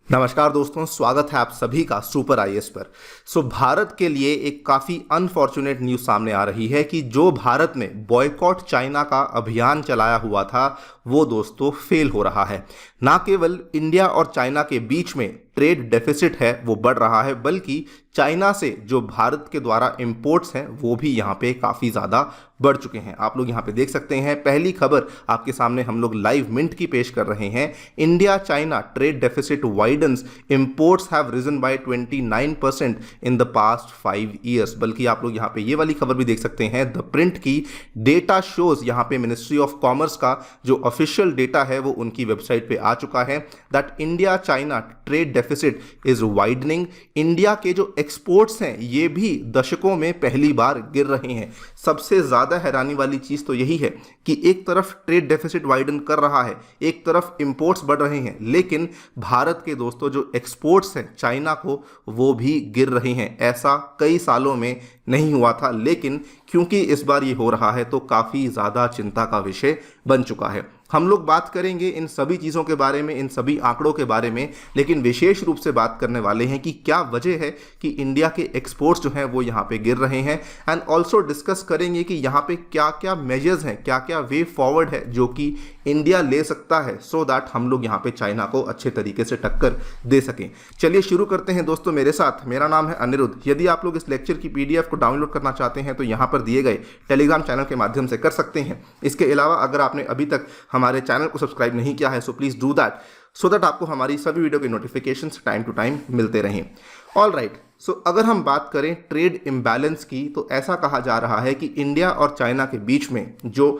नमस्कार दोस्तों, स्वागत है आप सभी का सुपर आईएएस पर। भारत के लिए एक काफ़ी अनफॉर्चुनेट न्यूज़ सामने आ रही है कि जो भारत में बॉयकॉट चाइना का अभियान चलाया हुआ था वो दोस्तों फेल हो रहा है। ना केवल इंडिया और चाइना के बीच में ट्रेड डेफिसिट है वो बढ़ रहा है, बल्कि चाइना से जो भारत के द्वारा इंपोर्ट्स हैं वो भी यहाँ पे काफ़ी ज़्यादा बढ़ चुके हैं। आप लोग यहाँ पे देख सकते हैं, पहली खबर आपके सामने हम लोग लाइव मिनट की पेश कर रहे हैं। India China trade deficit widens, imports have risen by 29% in the past 5 years. बल्कि आप लोग यहाँ पे ये वाली खबर भी देख सकते हैं, द प्रिंट की डेटा शोज, यहाँ पे मिनिस्ट्री ऑफ कॉमर्स का जो ऑफिशियल डेटा है वो उनकी वेबसाइट पे आ चुका है, that India China trade deficit is widening. India के जो एक्सपोर्ट्स हैं ये भी दशकों में पहली बार गिर रहे हैं। सबसे ज़्यादा हैरानी वाली चीज़ तो यही है कि एक तरफ ट्रेड डेफिसिट वाइडन कर रहा है, एक तरफ इंपोर्ट्स बढ़ रहे हैं, लेकिन भारत के दोस्तों जो एक्सपोर्ट्स हैं चाइना को वो भी गिर रहे हैं। ऐसा कई सालों में नहीं हुआ था, लेकिन क्योंकि इस बार ये हो रहा है तो काफ़ी ज़्यादा चिंता का विषय बन चुका है। हम लोग बात करेंगे इन सभी चीज़ों के बारे में, इन सभी आंकड़ों के बारे में, लेकिन विशेष रूप से बात करने वाले हैं कि क्या वजह है कि इंडिया के एक्सपोर्ट्स जो हैं वो यहाँ पे गिर रहे हैं। एंड ऑल्सो डिस्कस करेंगे कि यहाँ पे क्या क्या मेजर्स हैं, क्या क्या वे फॉरवर्ड है जो कि इंडिया ले सकता है, सो दैट हम लोग यहाँ पे चाइना को अच्छे तरीके से टक्कर दे सकें। चलिए शुरू करते हैं दोस्तों मेरे साथ। मेरा नाम है अनिरुद्ध। यदि आप लोग इस लेक्चर की PDF को डाउनलोड करना चाहते हैं तो यहाँ पर दिए गए टेलीग्राम चैनल के माध्यम से कर सकते हैं। इसके अलावा अगर आपने अभी तक हमारे चैनल को सब्सक्राइब नहीं किया है so please do that, so that आपको हमारी सभी वीडियो के नोटिफिकेशंस टाइम टू टाइम मिलते रहें। ऑल राइट, सो अगर हम बात करें ट्रेड इम्बैलेंस की तो ऐसा कहा जा रहा है कि इंडिया और चाइना के बीच में जो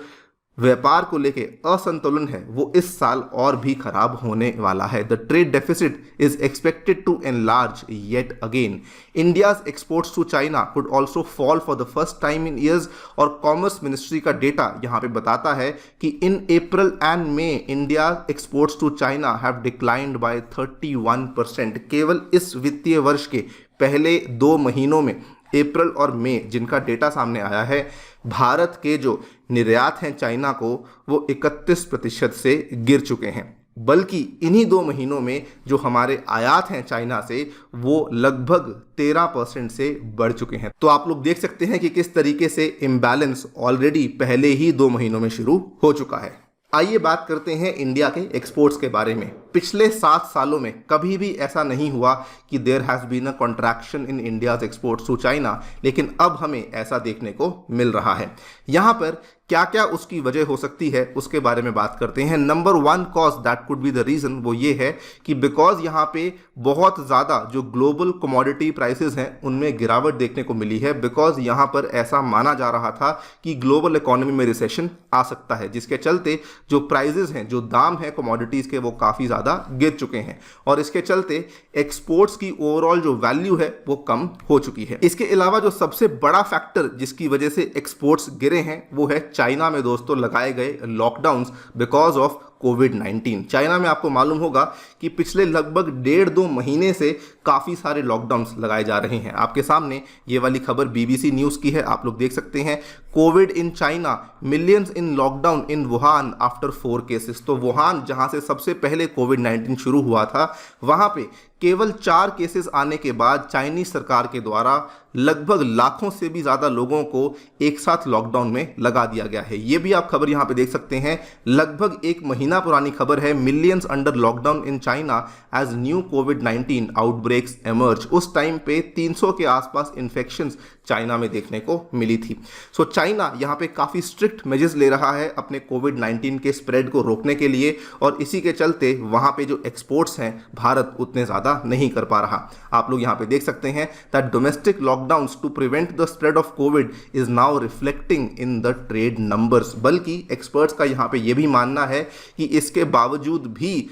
व्यापार को लेके असंतुलन है वो इस साल और भी खराब होने वाला है। The trade deficit is expected to enlarge yet again. India's exports to China could also fall for the first time in years. और कॉमर्स मिनिस्ट्री का डेटा यहाँ पे बताता है कि in April and May India exports to China have declined by 31%। केवल इस वित्तीय वर्ष के पहले 2 महीनों में, अप्रैल और मई, जिनका डेटा सामने आया है, भारत के जो निर्यात हैं चाइना को वो 31% से गिर चुके हैं। बल्कि इन्हीं 2 महीनों में जो हमारे आयात हैं चाइना से वो लगभग 13% से बढ़ चुके हैं। तो आप लोग देख सकते हैं कि किस तरीके से इम्बैलेंस ऑलरेडी पहले ही 2 महीनों में शुरू हो चुका है। आइए बात करते हैं इंडिया के एक्सपोर्ट्स के बारे में। पिछले 7 सालों में कभी भी ऐसा नहीं हुआ कि there has been a contraction in India's exports to China, लेकिन अब हमें ऐसा देखने को मिल रहा है। यहाँ पर क्या क्या उसकी वजह हो सकती है उसके बारे में बात करते हैं। Number 1 cause that could be the reason वो ये है कि बिकॉज यहाँ पे बहुत ज़्यादा जो ग्लोबल कमोडिटी प्राइसेस हैं उनमें गिरावट देखने को मिली है। बिकॉज यहाँ पर ऐसा माना जा रहा था कि ग्लोबल इकोनॉमी में रिसेशन आ सकता है, जिसके चलते जो प्राइजेस हैं, जो दाम हैं कमोडिटीज़ के, वो काफ़ी ज़्यादा गिर चुके हैं और इसके चलते एक्सपोर्ट्स की ओवरऑल जो वैल्यू है वो कम हो चुकी है। इसके अलावा जो सबसे बड़ा फैक्टर जिसकी वजह से एक्सपोर्ट्स गिरे हैं वो है चाइना में दोस्तों लगाए गए lockdowns because of covid. China में आपको मालूम होगा कि पिछले लगभग 1.5-2 महीने से काफ़ी सारे लॉकडाउन्स लगाए जा रहे हैं। आपके सामने ये वाली खबर BBC न्यूज़ की है, आप लोग देख सकते हैं। Covid in China, millions in lockdown in Wuhan after 4 cases. तो वुहान जहां से सबसे पहले कोविड-19 शुरू हुआ था, वहां पे केवल 4 केसेस आने के बाद चाइनीज सरकार के द्वारा लगभग लाखों से भी ज़्यादा लोगों को एक साथ लॉकडाउन में लगा दिया गया है। ये भी आप खबर यहाँ पे देख सकते हैं, लगभग 1 महीना पुरानी खबर है। Millions under lockdown in China as new कोविड-19 आउटब्रेक्स एमर्ज। उस टाइम पे 300 के आसपास इन्फेक्शंस चाइना में देखने को मिली थी। सो चाइना यहाँ पे काफ़ी स्ट्रिक्ट मेजर्स ले रहा है अपने कोविड-19 के स्प्रेड को रोकने के लिए, और इसी के चलते वहाँ पे जो एक्सपोर्ट्स हैं भारत उतने ज़्यादा नहीं कर पा रहा। आप लोग यहाँ पे देख सकते हैं that domestic lockdowns to prevent the spread of covid is now reflecting in the trade numbers. बल्कि एक्सपर्ट्स का यहाँ पे ये भी मानना है कि इसके बावजूद भी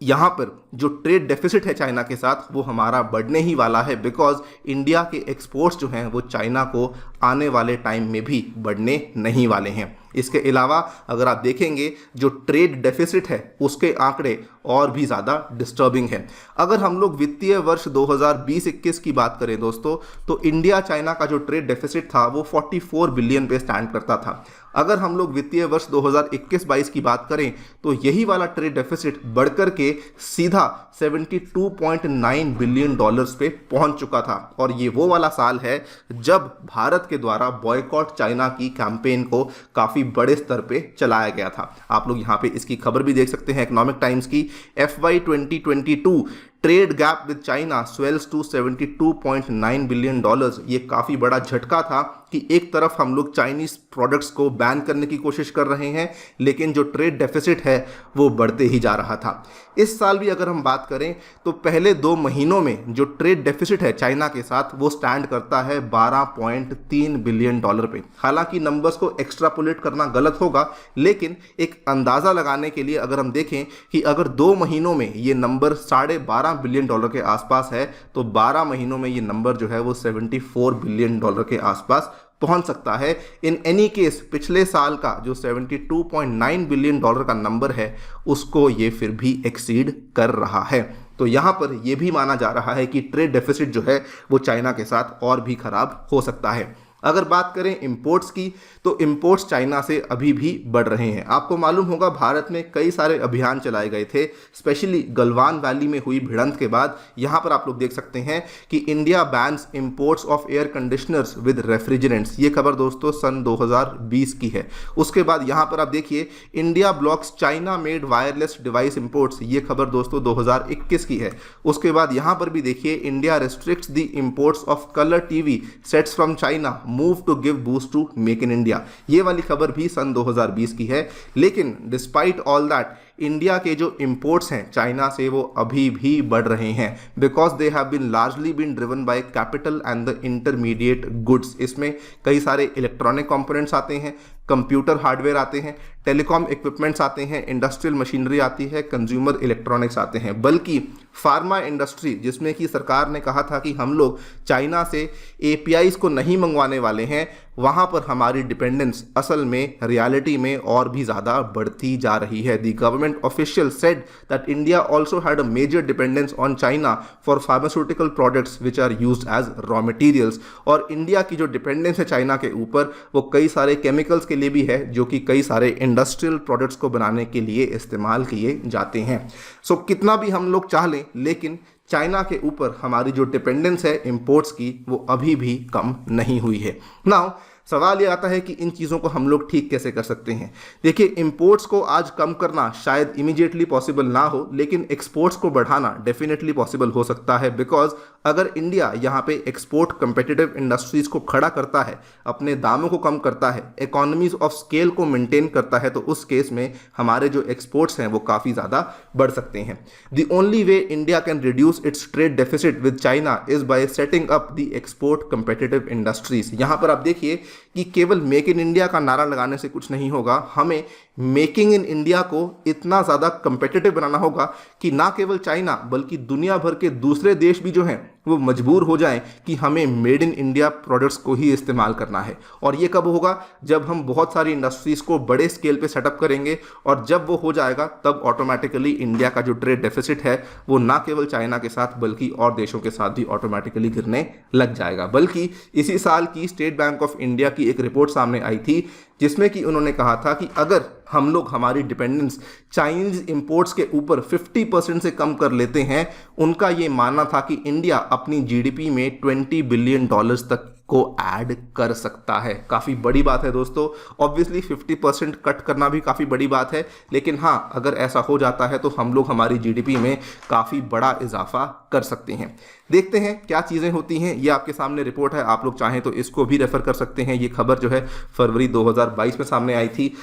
यहाँ पर जो ट्रेड डेफिसिट है चाइना के साथ वो हमारा बढ़ने ही वाला है, बिकॉज इंडिया के एक्सपोर्ट्स जो हैं वो चाइना को आने वाले टाइम में भी बढ़ने नहीं वाले हैं। इसके अलावा अगर आप देखेंगे जो ट्रेड डेफिसिट है उसके आंकड़े और भी ज़्यादा डिस्टर्बिंग है। अगर हम लोग वित्तीय वर्ष 2020-21 की बात करें दोस्तों, तो इंडिया चाइना का जो ट्रेड डेफिसिट था वो 44 बिलियन पे स्टैंड करता था। अगर हम लोग वित्तीय वर्ष 2021-22 की बात करें तो यही वाला ट्रेड डेफिसिट बढ़कर के सीधा 72.9 बिलियन डॉलर्स पे पहुंच चुका था। और ये वो वाला साल है जब भारत के द्वारा बॉयकॉट चाइना की कैंपेन को काफ़ी बड़े स्तर पे चलाया गया था। आप लोग यहाँ पे इसकी खबर भी देख सकते हैं इकोनॉमिक टाइम्स की। FY 2022 trade gap with China swells to 72.9 billion dollars. ये काफ़ी बड़ा झटका था कि एक तरफ हम लोग चाइनीज प्रोडक्ट्स को बैन करने की कोशिश कर रहे हैं, लेकिन जो ट्रेड डेफिसिट है वो बढ़ते ही जा रहा था। इस साल भी अगर हम बात करें तो पहले 2 महीनों में जो ट्रेड डेफिसिट है चाइना के साथ वो स्टैंड करता है 12.3 बिलियन डॉलर पे। हालांकि नंबर्स को एक्स्ट्रापोलेट करना गलत होगा, लेकिन एक अंदाज़ा लगाने के लिए अगर हम देखें कि अगर 2 महीनों में ये नंबर 12.5 बिलियन डॉलर के आसपास है तो 12 महीनों में ये नंबर जो है वो 74 बिलियन डॉलर के आसपास पहुंच सकता है। इन एनी केस पिछले साल का जो 72.9 बिलियन डॉलर का नंबर है उसको ये फिर भी एक्सीड कर रहा है। तो यहाँ पर यह भी माना जा रहा है कि ट्रेड डेफिसिट जो है वो चाइना के साथ और भी खराब हो सकता है। अगर बात करें इंपोर्ट्स की तो इंपोर्ट्स चाइना से अभी भी बढ़ रहे हैं। आपको मालूम होगा भारत में कई सारे अभियान चलाए गए थे, स्पेशली गलवान वैली में हुई भिड़ंत के बाद। यहाँ पर आप लोग देख सकते हैं कि India bans imports of air conditioners with refrigerants. ये खबर दोस्तों सन 2020 की है। उसके बाद यहाँ पर आप देखिए India blocks China made wireless device imports. ये खबर दोस्तों 2021 की है। उसके बाद यहाँ पर भी देखिए India restricts the imports of colour TV sets from China, move to give boost to make in India. ये वाली खबर भी सन 2020 की है। लेकिन डिस्पाइट ऑल दैट इंडिया के जो इंपोर्ट्स हैं चाइना से वो अभी भी बढ़ रहे हैं, because they have been largely been driven by capital and the intermediate goods. इसमें कई सारे इलेक्ट्रॉनिक कंपोनेंट्स आते हैं, कंप्यूटर हार्डवेयर आते हैं, टेलीकॉम इक्विपमेंट्स आते हैं, इंडस्ट्रियल मशीनरी आती है, कंज्यूमर इलेक्ट्रॉनिक्स आते हैं। बल्कि फार्मा इंडस्ट्री, जिसमें कि सरकार ने कहा था कि हम लोग चाइना से APIs को नहीं मंगवाने वाले हैं, वहाँ पर हमारी डिपेंडेंस असल में रियलिटी में और भी ज़्यादा बढ़ती जा रही है। The government official said that India also had a major dependence on China for pharmaceutical products which are used as raw materials. और इंडिया की जो डिपेंडेंस है चाइना के ऊपर वो कई सारे केमिकल्स के लिए भी है, जो कि कई सारे इंडस्ट्रियल प्रोडक्ट्स को बनाने के लिए इस्तेमाल किए जाते हैं। सो कितना भी हम लोग चाह लें, लेकिन चाइना के ऊपर हमारी जो डिपेंडेंस है इंपोर्ट्स की वो अभी भी कम नहीं हुई है। नाउ सवाल ये आता है कि इन चीज़ों को हम लोग ठीक कैसे कर सकते हैं। देखिए, इंपोर्ट्स को आज कम करना शायद इमीडिएटली पॉसिबल ना हो, लेकिन एक्सपोर्ट्स को बढ़ाना डेफिनेटली पॉसिबल हो सकता है। बिकॉज अगर इंडिया यहाँ पे एक्सपोर्ट कंपेटिटिव इंडस्ट्रीज को खड़ा करता है, अपने दामों को कम करता है, इकोनॉमीज ऑफ स्केल को मेंटेन करता है, तो उस केस में हमारे जो एक्सपोर्ट्स हैं वो काफ़ी ज़्यादा बढ़ सकते हैं। The only way India can reduce it's trade deficit with China is by setting up the export competitive industries. यहाँ पर आप देखिए कि केवल मेक इन इंडिया का नारा लगाने से कुछ नहीं होगा, हमें मेकिंग इन इंडिया को इतना ज़्यादा कंपेटिटिव बनाना होगा कि ना केवल चाइना बल्कि दुनिया भर के दूसरे देश भी जो हैं वो मजबूर हो जाएं कि हमें मेड इन इंडिया प्रोडक्ट्स को ही इस्तेमाल करना है। और ये कब होगा? जब हम बहुत सारी इंडस्ट्रीज़ को बड़े स्केल पे सेटअप करेंगे, और जब वो हो जाएगा तब ऑटोमेटिकली इंडिया का जो ट्रेड डेफिसिट है वो ना केवल चाइना के साथ बल्कि और देशों के साथ भी ऑटोमेटिकली गिरने लग जाएगा। बल्कि इसी साल की स्टेट बैंक ऑफ इंडिया की एक रिपोर्ट सामने आई थी जिसमें कि उन्होंने कहा था कि अगर हम लोग हमारी डिपेंडेंस चाइनीज इंपोर्ट्स के ऊपर 50% से कम कर लेते हैं, उनका ये मानना था कि इंडिया अपनी GDP में $20 बिलियन तक को ऐड कर सकता है। काफ़ी बड़ी बात है दोस्तों। ऑब्वियसली 50% कट करना भी काफ़ी बड़ी बात है, लेकिन हाँ, अगर ऐसा हो जाता है तो हम लोग हमारी GDP में काफ़ी बड़ा इजाफा कर सकते हैं। देखते हैं क्या चीज़ें होती हैं। ये आपके सामने रिपोर्ट है, आप लोग चाहें तो इसको भी रेफर कर सकते हैं। ये खबर जो है फरवरी 2022 में सामने आई थी।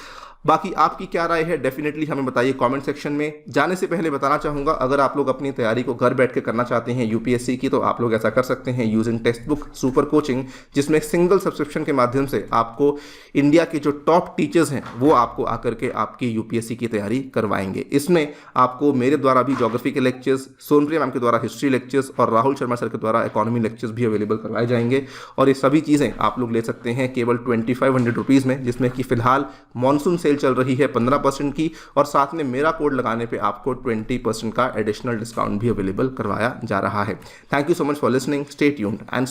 बाकी आपकी क्या राय है डेफिनेटली हमें बताइए कमेंट सेक्शन में। जाने से पहले बताना चाहूँगा, अगर आप लोग अपनी तैयारी को घर बैठ के करना चाहते हैं यूपीएससी की, तो आप लोग ऐसा कर सकते हैं using text book super coaching, जिसमें सिंगल सब्सक्रिप्शन के माध्यम से आपको इंडिया के जो टॉप टीचर्स हैं वो आपको आकर के आपकी यूपीएससी की तैयारी करवाएंगे। इसमें आपको मेरे द्वारा भी ज्योग्राफी के लेक्चर्स, सोनप्रिया मैम के द्वारा हिस्ट्री लेक्चर्स और राहुल शर्मा सर के द्वारा इकोनॉमी लेक्चर्स भी अवेलेबल करवाए जाएंगे। और ये सभी चीज़ें आप लोग ले सकते हैं केवल 2500 रुपीज़ में, जिसमें कि फिलहाल मॉनसून सेल चल रही है 15% की, और साथ में मेरा कोड लगाने पे आपको 20% का एडिशनल डिस्काउंट भी अवेलेबल करवाया जा रहा है। Thank you so much for listening, stay tuned and